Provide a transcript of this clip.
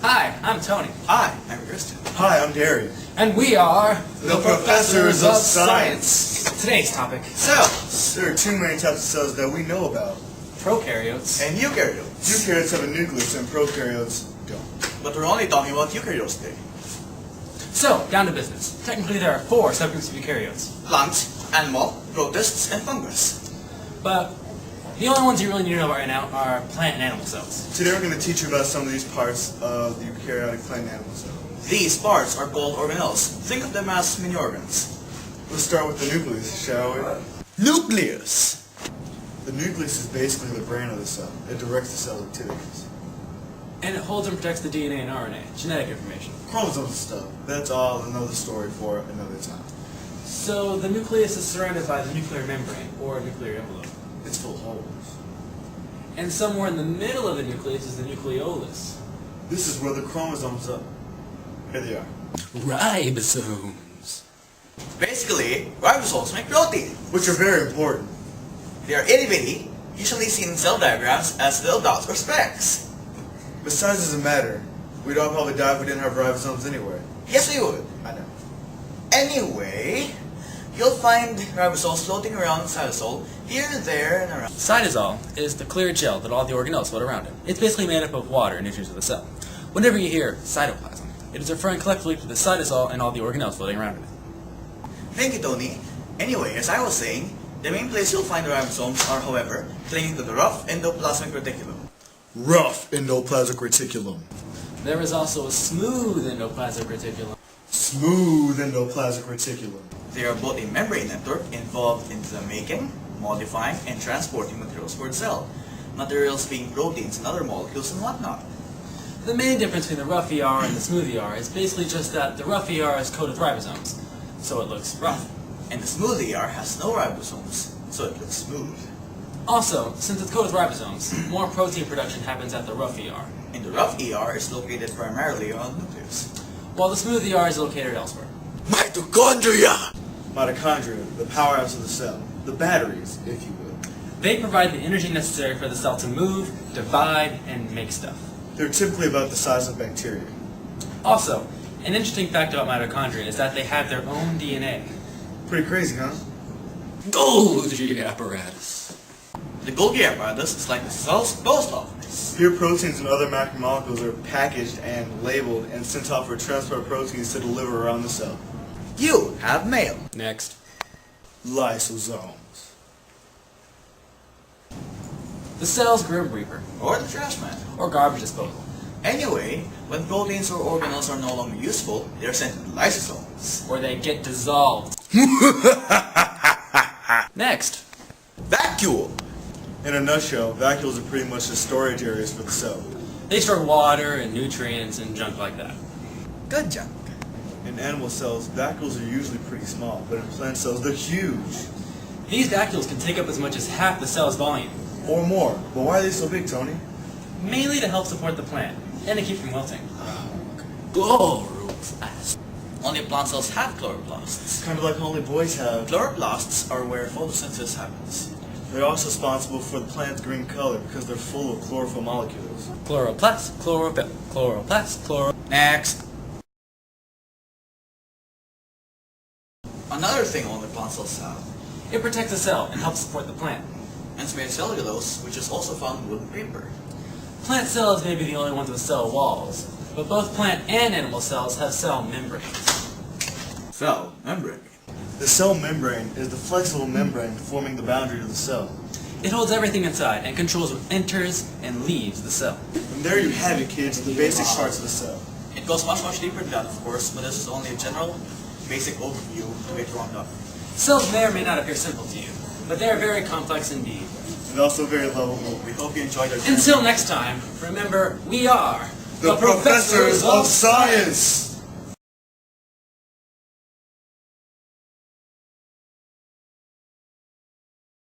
Hi, I'm Tony. Hi, I'm Kristen. Hi, I'm Darian. And we are The Professors of Science. Today's topic, Cells There are two main types of cells that we know about. prokaryotes. and eukaryotes. Eukaryotes have a nucleus and prokaryotes don't. But we're only talking about eukaryotes today. So, down to business. Technically there are 4 subgroups of eukaryotes. Plant, animal, protists, and fungus. But the only ones you really need to know about right now are plant and animal cells. Today we're going to teach you about some of these parts of the eukaryotic plant and animal cell. These parts are called organelles. Think of them as mini organs. Let's start with the nucleus, shall we? Nucleus. The nucleus is basically the brain of the cell. It directs the cell's activities. And it holds and protects the DNA and RNA, genetic information. Chromosomes and stuff. That's all another story for another time. So the nucleus is surrounded by the nuclear membrane, or nuclear envelope. It's full of holes. And somewhere in the middle of the nucleus is the nucleolus. This is where the chromosomes are. Here they are. Ribosomes. Basically, ribosomes make protein. Which are very important. They are itty-bitty, usually seen in cell diagrams as little dots or specks. But size doesn't matter. We'd all probably die if we didn't have ribosomes anyway. Yes, we would. I know. Anyway, you'll find ribosomes floating around the cytosol, here, there, and around. Cytosol is the clear gel that all the organelles float around in. It's basically made up of water and nutrients of the cell. Whenever you hear cytoplasm, it is referring collectively to the cytosol and all the organelles floating around in it. Thank you, Tony. Anyway, as I was saying, the main place you'll find the ribosomes are, however, clinging to the rough endoplasmic reticulum. Rough endoplasmic reticulum. There is also a smooth endoplasmic reticulum. Smooth endoplasmic reticulum. They are both a membrane network involved in the making, modifying, and transporting materials for the cell. Materials being proteins and other molecules and whatnot. The main difference between the rough ER and the smooth ER is basically just that the rough ER is coated with ribosomes, so it looks rough. And the smooth ER has no ribosomes, so it looks smooth. Also, since it's coated with ribosomes, more protein production happens at the rough ER, And the rough ER is located primarily on the nucleus. while the smooth ER is located elsewhere. Mitochondria! Mitochondria, the powerhouse of the cell. The batteries, if you will. They provide the energy necessary for the cell to move, divide, and make stuff. They're typically about the size of bacteria. Also, an interesting fact about mitochondria is that they have their own DNA. Pretty crazy, huh? Golgi apparatus. The Golgi apparatus is like the cell's post office. Here proteins and other macromolecules are packaged and labeled and sent off for transport proteins to deliver around the cell. You have mail. Next. Lysosomes. The cell's grim reaper, Or the trash man. or garbage disposal. Anyway, when proteins or organelles are no longer useful, they're sent to the lysosomes. Where they get dissolved. Next. Vacuole. In a nutshell, vacuoles are pretty much the storage areas for the cell. They store water and nutrients and junk like that. Good junk. In animal cells, vacuoles are usually pretty small, but in plant cells, they're huge. These vacuoles can take up as much as half the cell's volume, Or more. But why are they so big, Tony? mainly to help support the plant and to keep from wilting. Only plant cells have chloroplasts. Kind of like only boys have. Chloroplasts are where photosynthesis happens. They're also responsible for the plant's green color because they're full of chlorophyll molecules. Chloroplast, chlorophyll, chloroplast, chloro... Next. Another thing only plant cells have. It protects the cell and helps support the plant. It's made of cellulose, which is also found in wood and paper. Plant cells may be the only ones with cell walls, but both plant and animal cells have cell membranes. Cell membrane. The cell membrane is the flexible membrane forming the boundary of the cell. It holds everything inside and controls what enters and leaves the cell. And there you have it, kids, the basic parts of the cell. It goes much deeper than that, of course, but this is only a general, basic overview to get warmed up. Cells may or may not appear simple to you, but they are very complex indeed. And also very lovable. We hope you enjoyed our Until next time, remember, we are The Professors of Science!